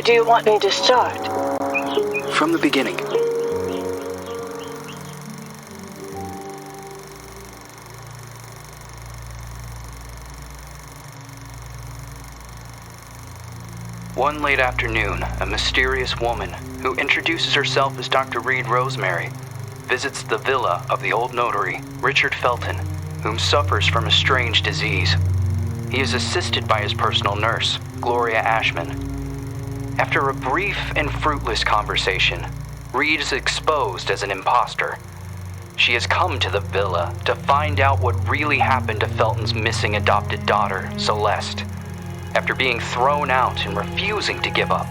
do you want me to start? From the beginning. One late afternoon, a mysterious woman, who introduces herself as Dr. Reed Rosemary, visits the villa of the old notary, Richard Felton, whom suffers from a strange disease. He is assisted by his personal nurse, Gloria Ashman. After a brief and fruitless conversation, Reed is exposed as an imposter. She has come to the villa to find out what really happened to Felton's missing adopted daughter, Celeste. After being thrown out and refusing to give up,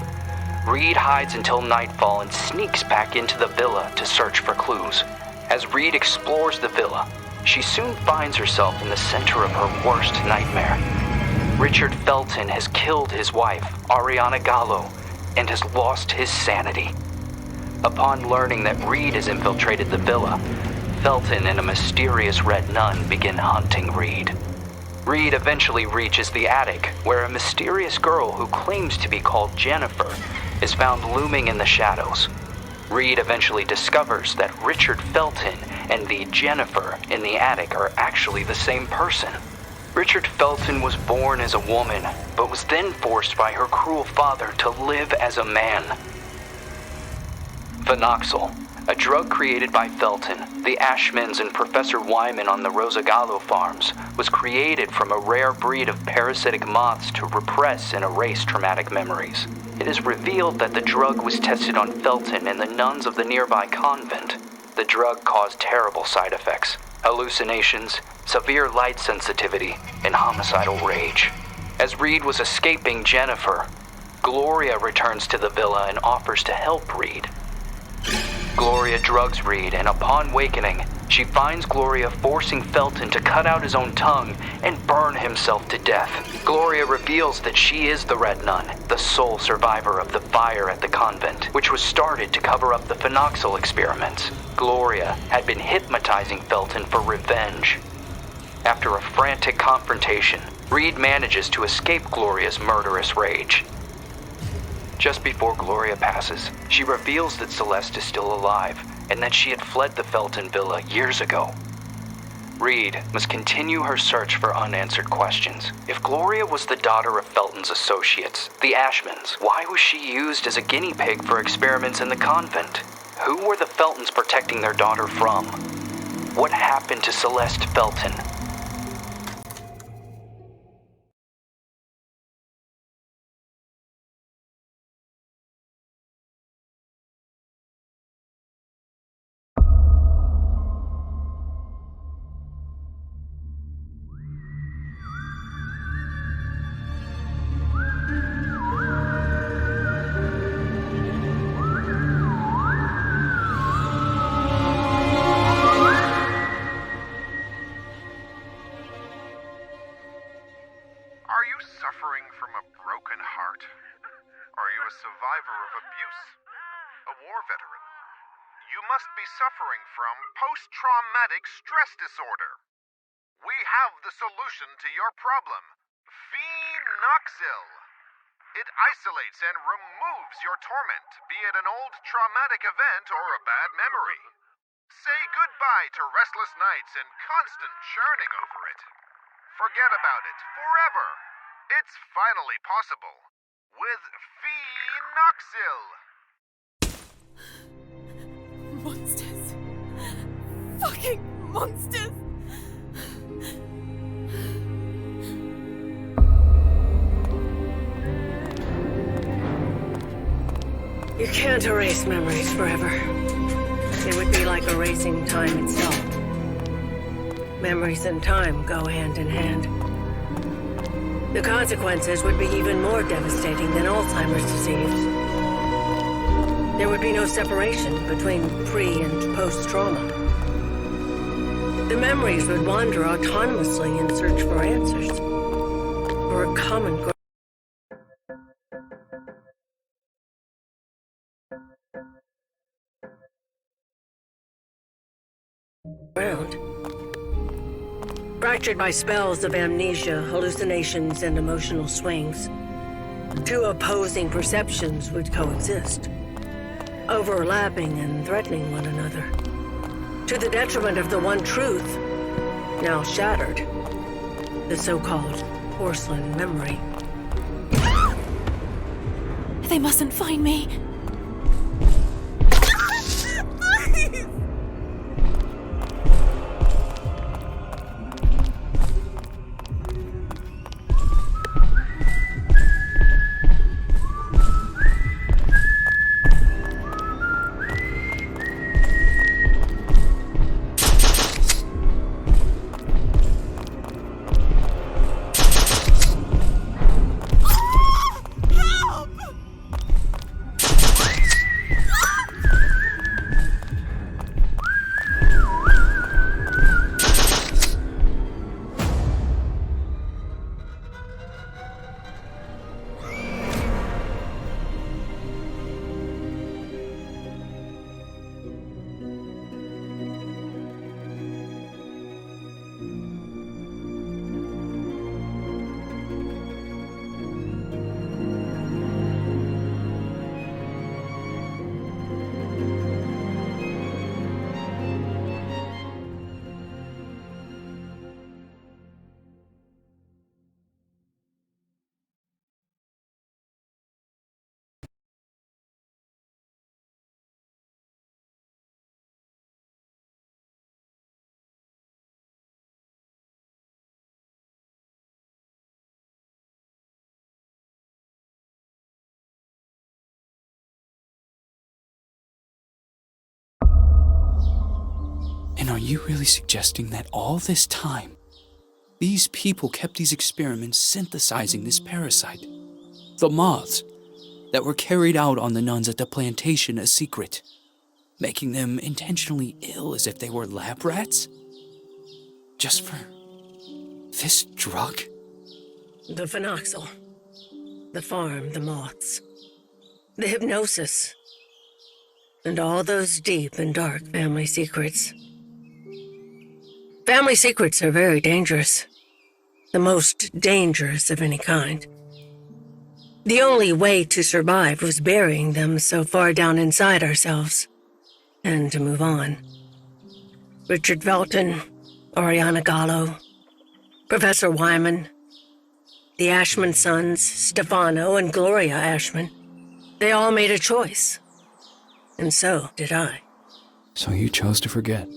Reed hides until nightfall and sneaks back into the villa to search for clues. As Reed explores the villa, she soon finds herself in the center of her worst nightmare. Richard Felton has killed his wife, Ariana Gallo, and has lost his sanity. Upon learning that Reed has infiltrated the villa, Felton and a mysterious red nun begin hunting Reed. Reed eventually reaches the attic, where a mysterious girl who claims to be called Jennifer is found looming in the shadows. Reed eventually discovers that Richard Felton and the Jennifer in the attic are actually the same person. Richard Felton was born as a woman, but was then forced by her cruel father to live as a man. Phenoxyl, a drug created by Felton, the Ashmans, and Professor Wyman on the Rosagallo farms, was created from a rare breed of parasitic moths to repress and erase traumatic memories. It is revealed that the drug was tested on Felton and the nuns of the nearby convent. The drug caused terrible side effects: hallucinations, severe light sensitivity, and homicidal rage. As Reed was escaping Jennifer, Gloria returns to the villa and offers to help Reed. Gloria drugs Reed, and upon wakening, she finds Gloria forcing Felton to cut out his own tongue and burn himself to death. Gloria reveals that she is the Red Nun, the sole survivor of the fire at the convent, which was started to cover up the phenoxyl experiments. Gloria had been hypnotizing Felton for revenge. After a frantic confrontation, Reed manages to escape Gloria's murderous rage. Just before Gloria passes, she reveals that Celeste is still alive and that she had fled the Felton villa years ago. Reed must continue her search for unanswered questions. If Gloria was the daughter of Felton's associates, the Ashmans, why was she used as a guinea pig for experiments in the convent? Who were the Feltons protecting their daughter from? What happened to Celeste Felton? Suffering from post-traumatic stress disorder. We have the solution to your problem. Phenoxyl. It isolates and removes your torment, be it an old traumatic event or a bad memory. Say goodbye to restless nights and constant churning over it. Forget about it forever. It's finally possible with Phenoxyl. Monsters. Fucking monsters! You can't erase memories forever. It would be like erasing time itself. Memories and time go hand in hand. The consequences would be even more devastating than Alzheimer's disease. There would be no separation between pre- and post-trauma. The memories would wander autonomously in search for answers, for a common ground. Fractured by spells of amnesia, hallucinations, and emotional swings. Two opposing perceptions would coexist, overlapping and threatening one another, to the detriment of the one truth, now shattered, the so-called porcelain memory. They mustn't find me. And are you really suggesting that all this time, these people kept these experiments synthesizing this parasite? The moths that were carried out on the nuns at the plantation a secret, making them intentionally ill as if they were lab rats? Just for this drug? The phenoxyl, the farm, the moths, the hypnosis, and all those deep and dark family secrets. Family secrets are very dangerous. The most dangerous of any kind. The only way to survive was burying them so far down inside ourselves, and to move on. Richard Felton, Oriana Gallo, Professor Wyman, the Ashman sons, Stefano and Gloria Ashman, they all made a choice. And so did I. So you chose to forget?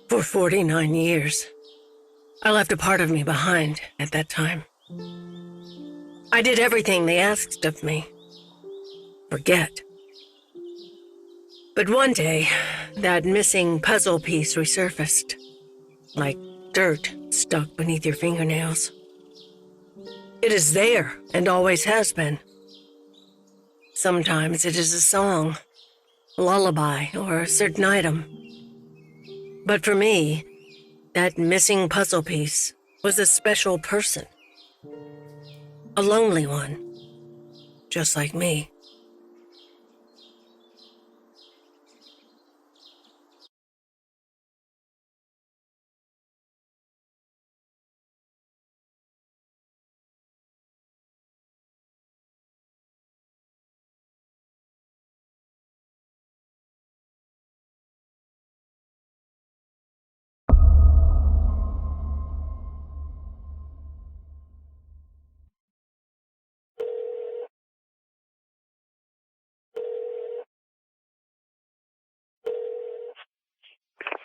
For 49 years. I left a part of me behind at that time. I did everything they asked of me. Forget. But one day, that missing puzzle piece resurfaced. Like dirt stuck beneath your fingernails. It is there, and always has been. Sometimes it is a song, a lullaby, or a certain item. But for me, that missing puzzle piece was a special person. A lonely one, just like me.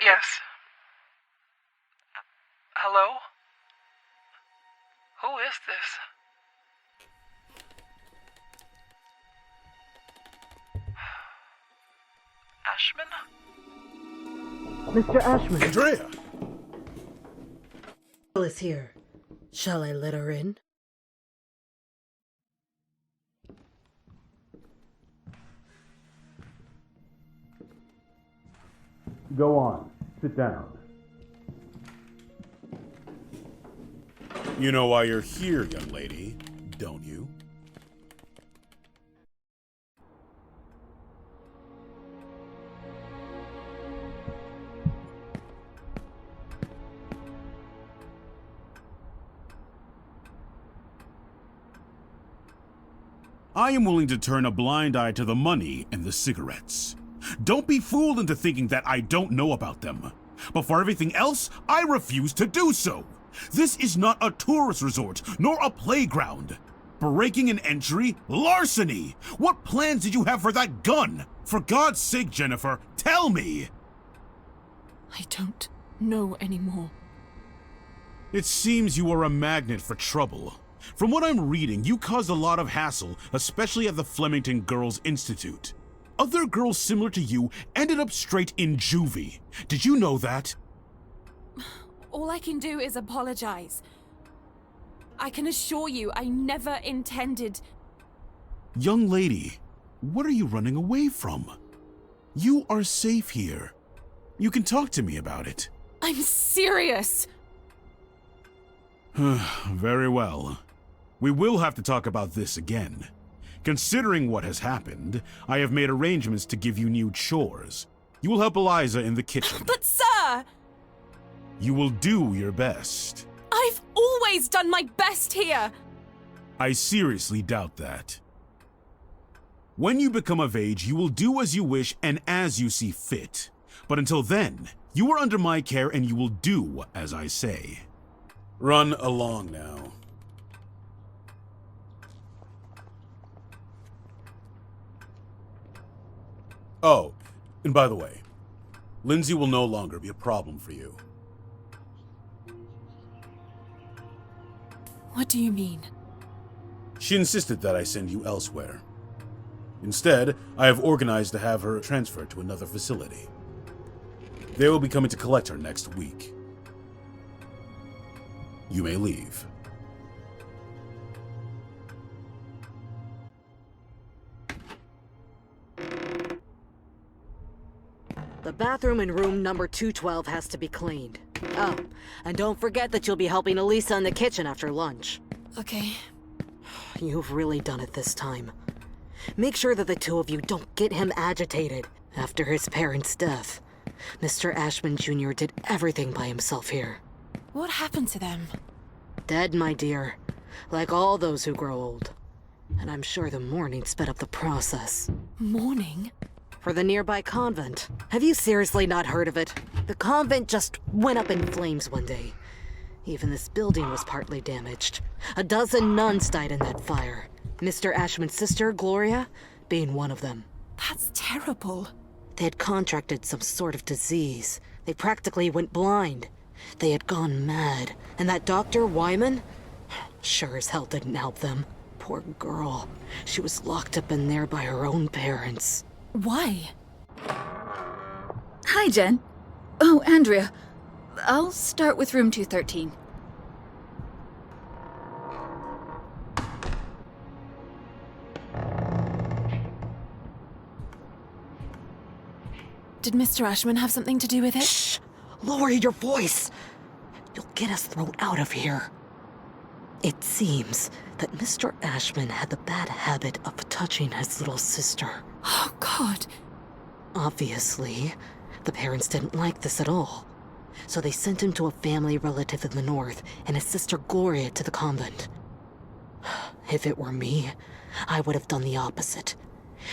Yes. Hello? Who is this? Ashman? Mr. Ashman. Andrea! Is here. Shall I let her in? Go on. Sit down. You know why you're here, young lady, don't you? I am willing to turn a blind eye to the money and the cigarettes. Don't be fooled into thinking that I don't know about them. But for everything else, I refuse to do so. This is not a tourist resort, nor a playground. Breaking an entry? Larceny! What plans did you have for that gun? For God's sake, Jennifer, tell me! I don't know anymore. It seems you are a magnet for trouble. From what I'm reading, you caused a lot of hassle, especially at the Flemington Girls Institute. Other girls similar to you ended up straight in juvie. Did you know that? All I can do is apologize. I can assure you I never intended... Young lady, what are you running away from? You are safe here. You can talk to me about it. I'm serious! Very well. We will have to talk about this again. Considering what has happened, I have made arrangements to give you new chores. You will help Eliza in the kitchen. But sir! You will do your best. I've always done my best here! I seriously doubt that. When you become of age, you will do as you wish and as you see fit. But until then, you are under my care and you will do as I say. Run along now. Oh, and by the way, Lindsay will no longer be a problem for you. What do you mean? She insisted that I send you elsewhere. Instead, I have organized to have her transferred to another facility. They will be coming to collect her next week. You may leave. The bathroom in room number 212 has to be cleaned. Oh, and don't forget that you'll be helping Elisa in the kitchen after lunch. Okay. You've really done it this time. Make sure that the two of you don't get him agitated after his parents' death. Mr. Ashman Jr. did everything by himself here. What happened to them? Dead, my dear. Like all those who grow old. And I'm sure the mourning sped up the process. Mourning? For the nearby convent. Have you seriously not heard of it? The convent just went up in flames one day. Even this building was partly damaged. A dozen nuns died in that fire. Mr. Ashman's sister, Gloria, being one of them. That's terrible. They had contracted some sort of disease. They practically went blind. They had gone mad. And that Dr. Wyman? Sure as hell didn't help them. Poor girl. She was locked up in there by her own parents. Why? Hi, Jen. Oh, Andrea. I'll start with room 213. Did Mr. Ashman have something to do with it? Shh! Lower your voice! You'll get us thrown out of here. It seems that Mr. Ashman had the bad habit of touching his little sister. Oh, God. Obviously, the parents didn't like this at all. So they sent him to a family relative in the north and his sister Gloria to the convent. If it were me, I would have done the opposite.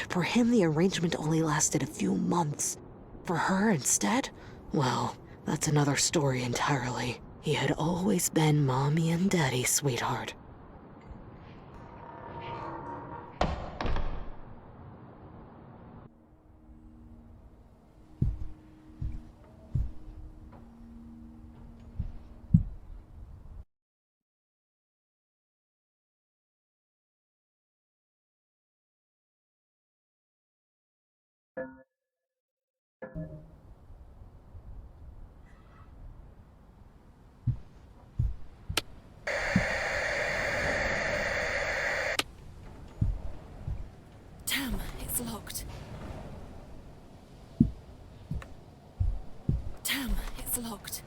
For him, the arrangement only lasted a few months. For her, instead, well, that's another story entirely. He had always been Mommy and Daddy's sweetheart. Damn, it's locked. Damn, it's locked.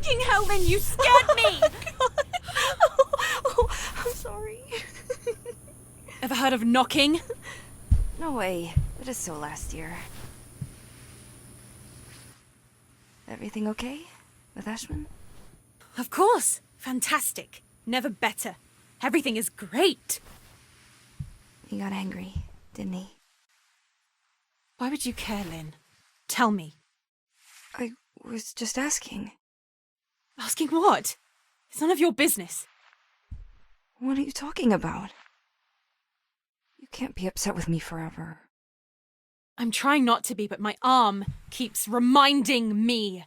Fucking hell, Lynn, you scared me! Oh, I'm sorry. Ever heard of knocking? No way. It is so last year. Everything okay with Ashman? Of course. Fantastic. Never better. Everything is great. He got angry, didn't he? Why would you care, Lynn? Tell me. I was just asking. Asking what? It's none of your business. What are you talking about? You can't be upset with me forever. I'm trying not to be, but my arm keeps reminding me.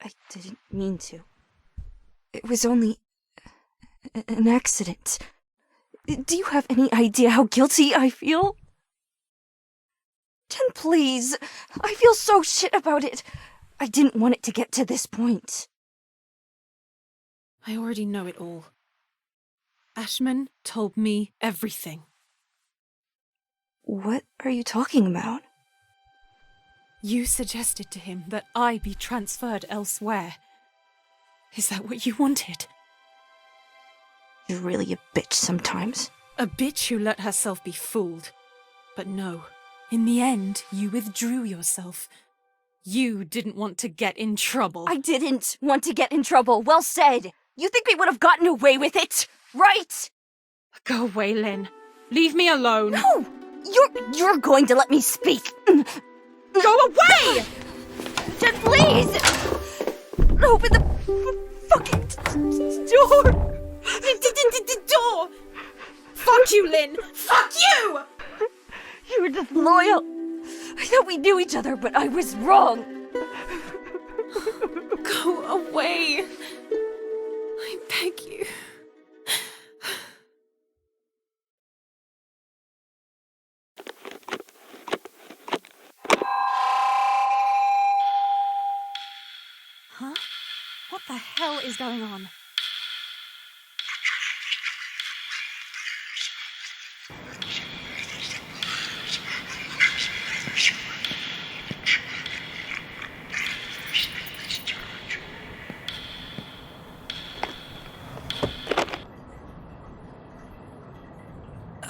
I didn't mean to. It was only an accident. Do you have any idea how guilty I feel? Jen, please. I feel so shit about it. I didn't want it to get to this point. I already know it all. Ashman told me everything. What are you talking about? You suggested to him that I be transferred elsewhere. Is that what you wanted? You're really a bitch sometimes. A bitch who let herself be fooled. But no, in the end, you withdrew yourself. You didn't want to get in trouble. I didn't want to get in trouble. Well said. You think we would have gotten away with it, right? Go away, Lynn. Leave me alone. No! You're going to let me speak. Go away! Jen, please! Open the fucking door! Door! Fuck you, Lynn! Fuck you! You were disloyal. I thought we knew each other, but I was wrong. Go away. I beg you. Huh? What the hell is going on?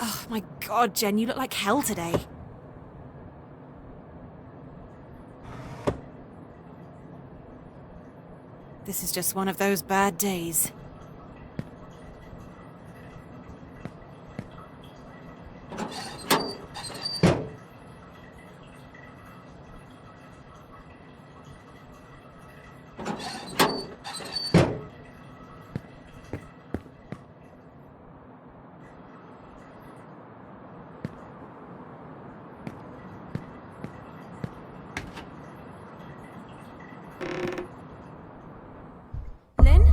Oh my god, Jen, you look like hell today. This is just one of those bad days. Lynn?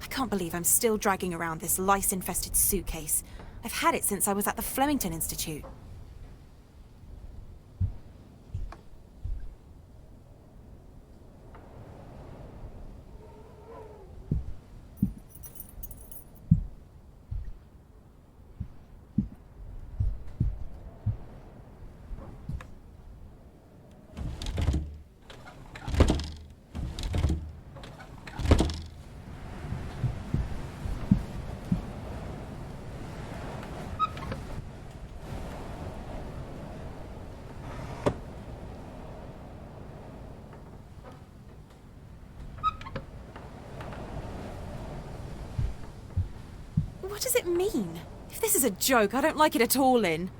I can't believe I'm still dragging around this lice-infested suitcase. I've had it since I was at the Flemington Institute. What does it mean? If this is a joke, I don't like it at all, Lynn.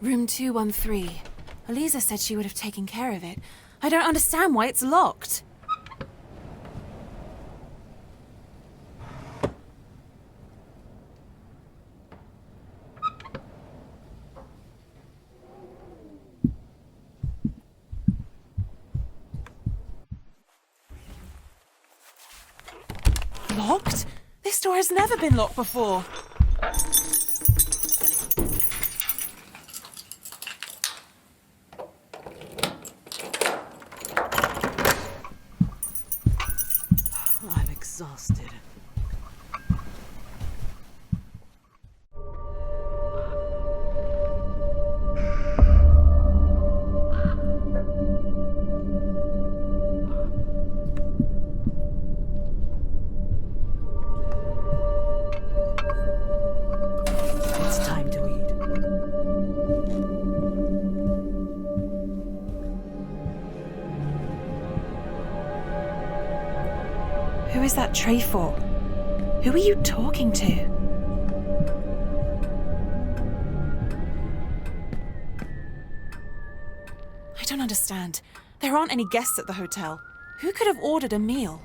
Room 213. Eliza said she would have taken care of it. I don't understand why it's locked. Locked? This door has never been locked before. I'm exhausted. It's time to eat. Who is that tray for? Who are you talking to? I don't understand. There aren't any guests at the hotel. Who could have ordered a meal?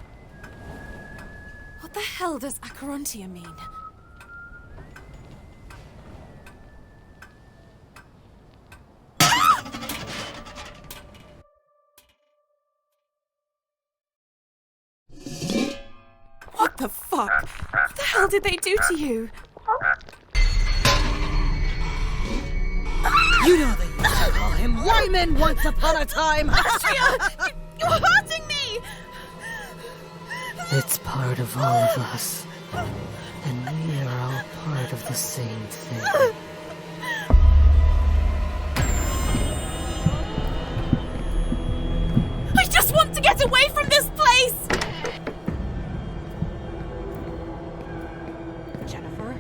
What the hell does Acherontia mean? What the fuck? What the hell did they do to you? You know they used to call him Wyman once upon a time! You're hurting me! It's part of all of us. And we are all part of the same thing. I just want to get away from this place! Jennifer?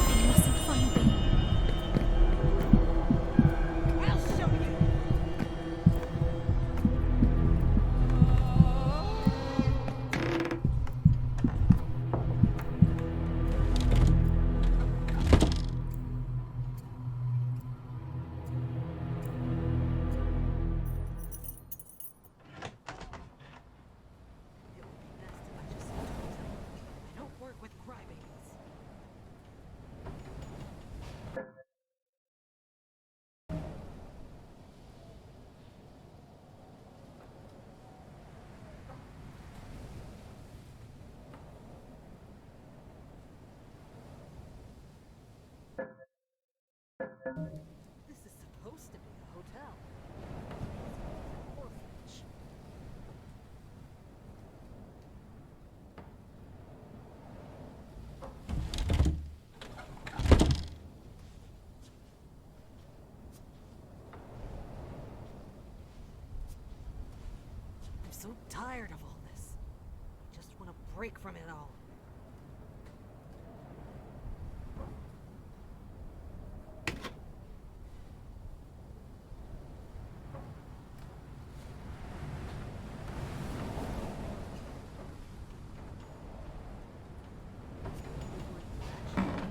You mustn't find me. I'll show you! I don't work with crybabies. This is supposed to be a hotel. It's an orphanage. I'm so tired of all this. I just want to break from it all.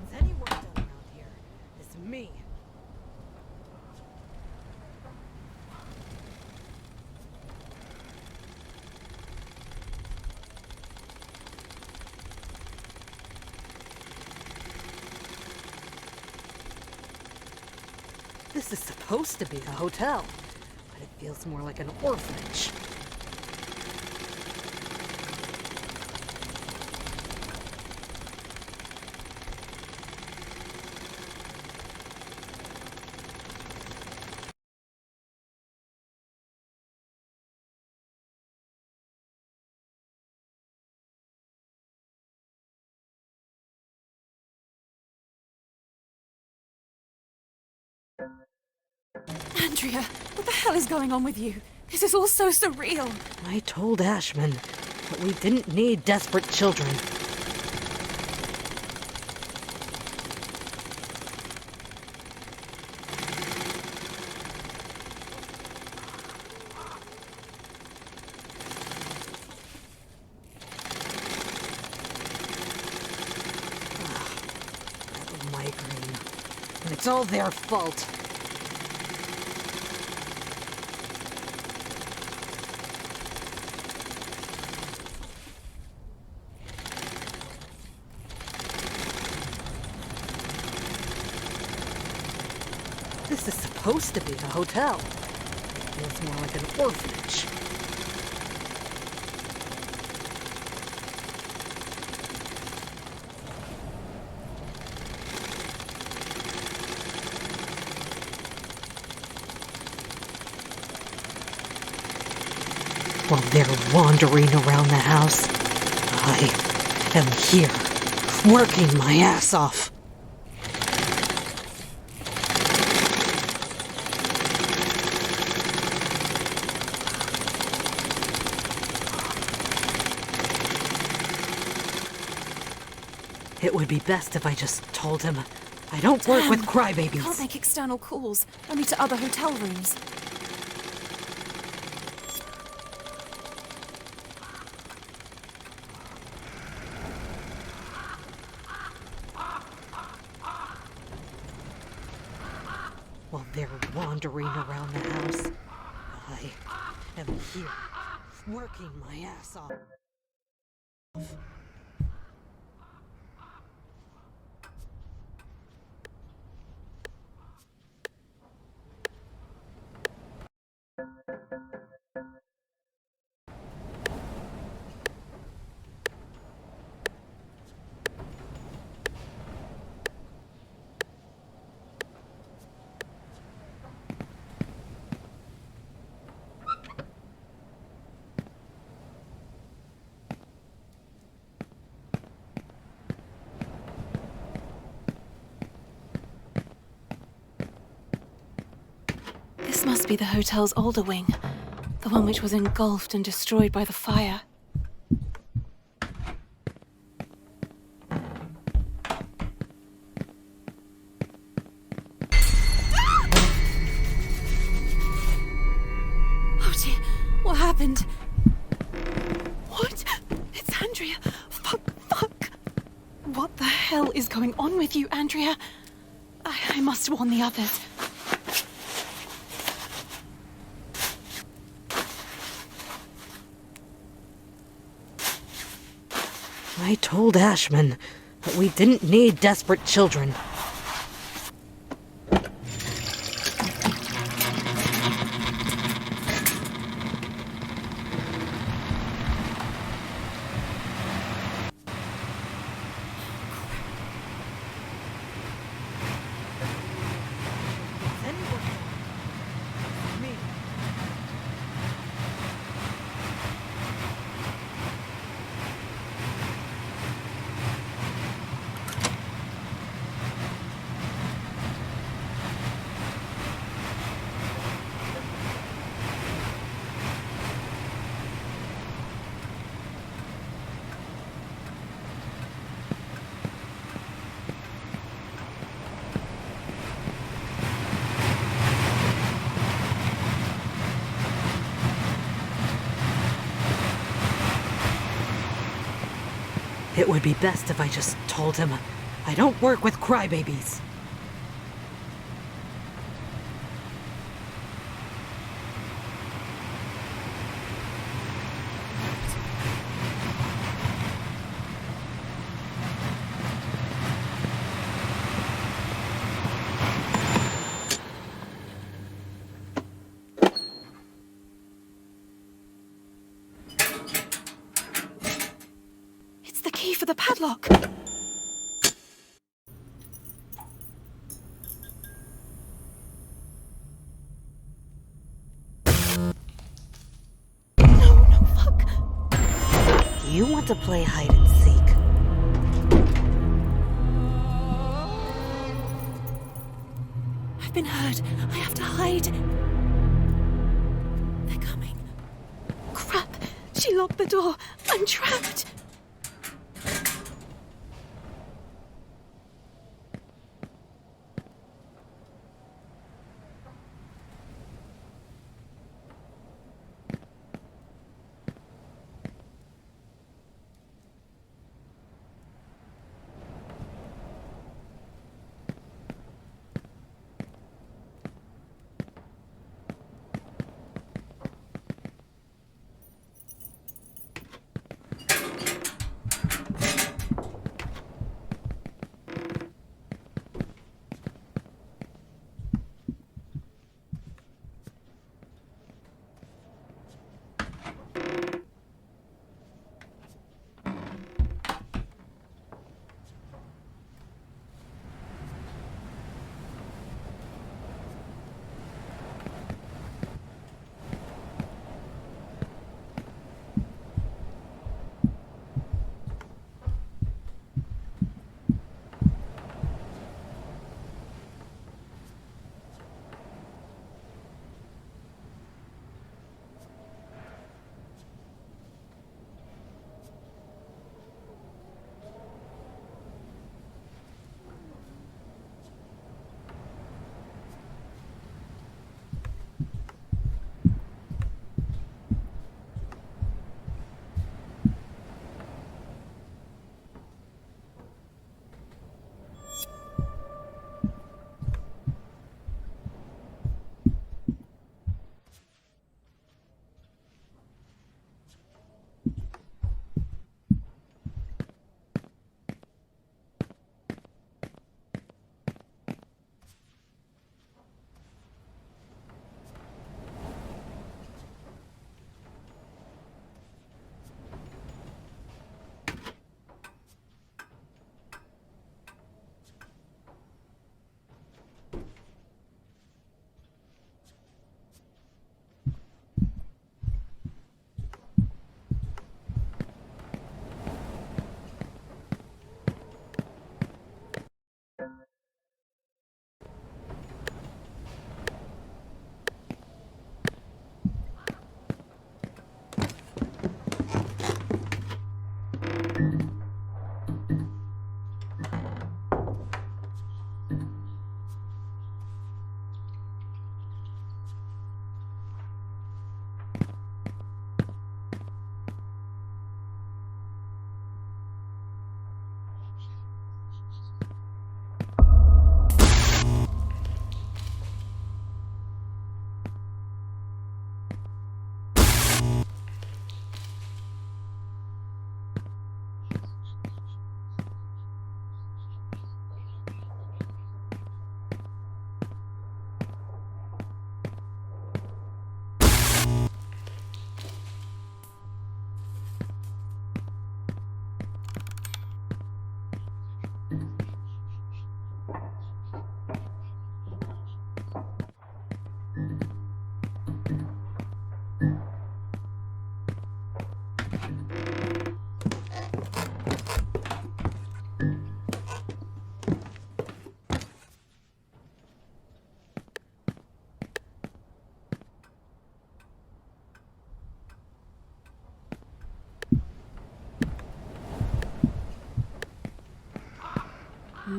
It's any work done around here. It's me. This is supposed to be a hotel, but it feels more like an orphanage. Andrea, what the hell is going on with you? This is all so surreal. I told Ashman that we didn't need desperate children. all their fault. This is supposed to be a hotel. It feels more like an orphanage. While they're wandering around the house, I am here, working my ass off. It would be best if I just told him I don't work with crybabies. Can't make external calls, only to other hotel rooms. While they're wandering around the house, I am here, working my ass off. This must be the hotel's older wing, the one which was engulfed and destroyed by the fire. Oh dear, what happened? What? It's Andrea. Fuck. What the hell is going on with you, Andrea? I must warn the others. I told Ashman that we didn't need desperate children. It would be best if I just told him I don't work with crybabies. For the padlock. No, fuck. You want to play hide and seek? I've been heard. I have to hide. They're coming. Crap. She locked the door. I'm trapped.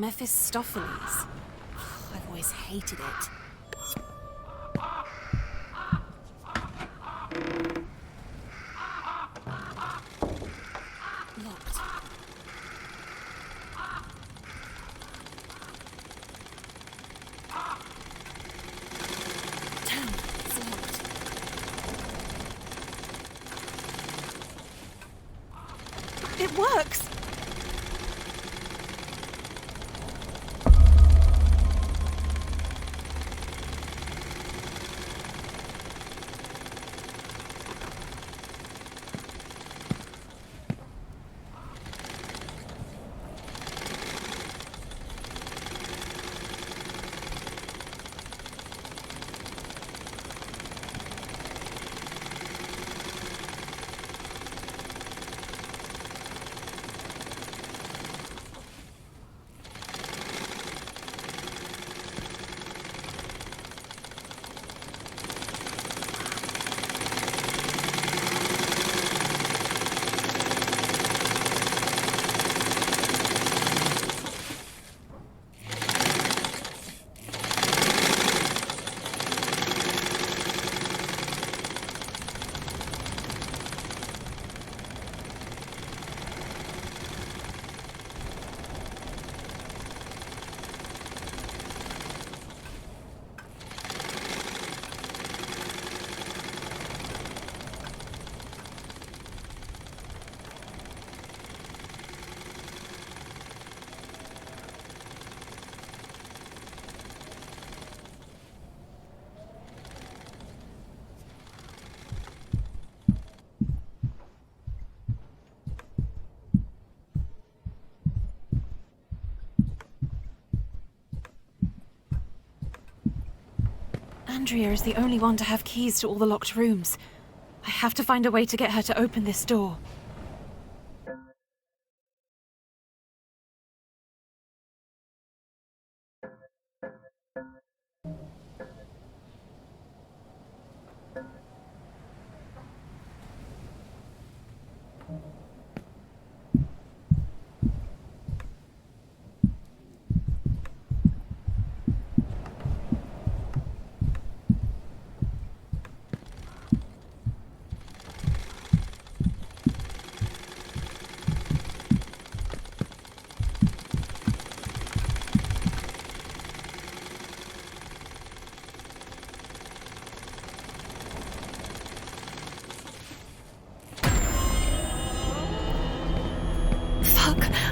Mephistopheles. I've always hated it. Locked. Damn, it's locked. It works! Andrea is the only one to have keys to all the locked rooms. I have to find a way to get her to open this door.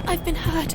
I've been hurt.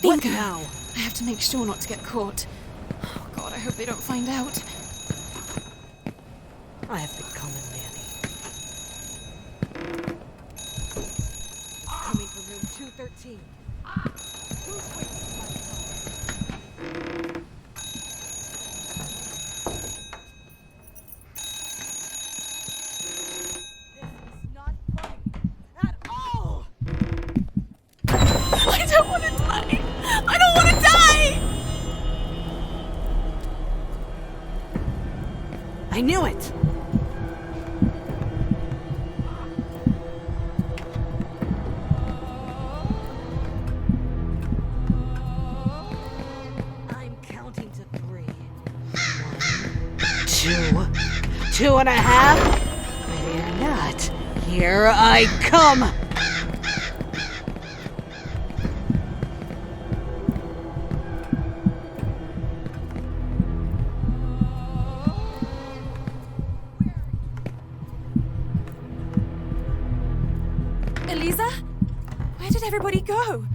Bingo! Now? I have to make sure not to get caught. Oh god, I I hope they don't find out. I have been coming, Nanny. Coming from room 213. Who's waiting for my call? This is not funny at all! I don't want to die! I don't want to die! I knew it! I'm counting to 3. 1, 2, 2.5. Ready or not, here I come! Eliza? Where did everybody go?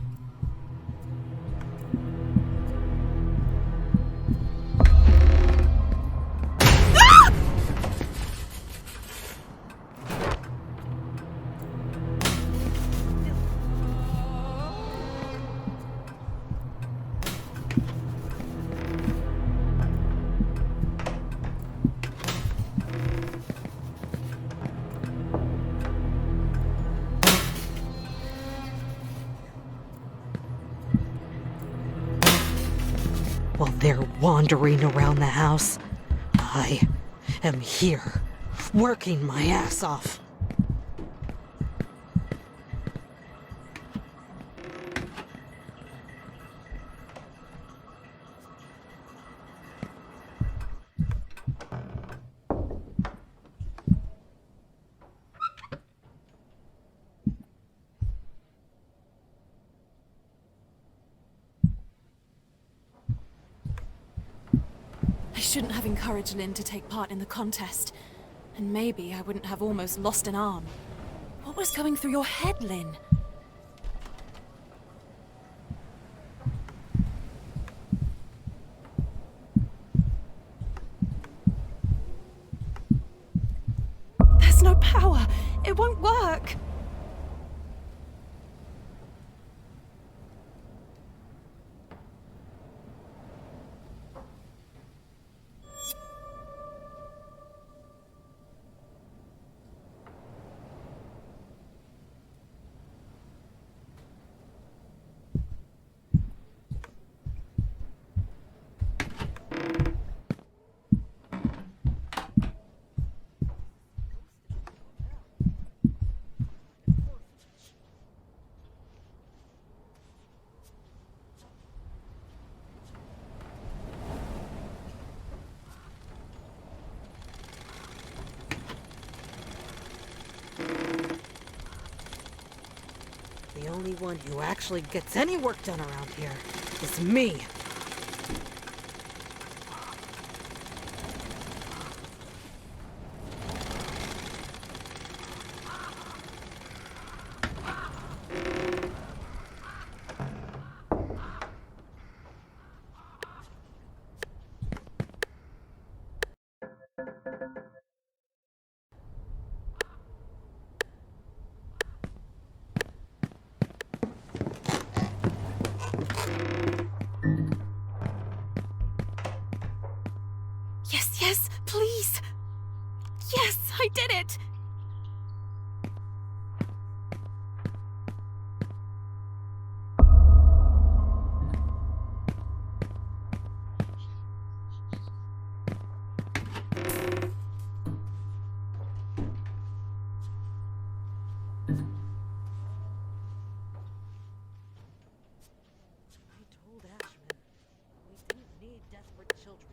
While they're wandering around the house, I am here, working my ass off. I shouldn't have encouraged Lynn to take part in the contest. And maybe I wouldn't have almost lost an arm. What was going through your head, Lynn? There's no power. It won't work. The only one who actually gets any work done around here is me. Yes, yes, please. Yes, I did it. I told Ashman we didn't need desperate children.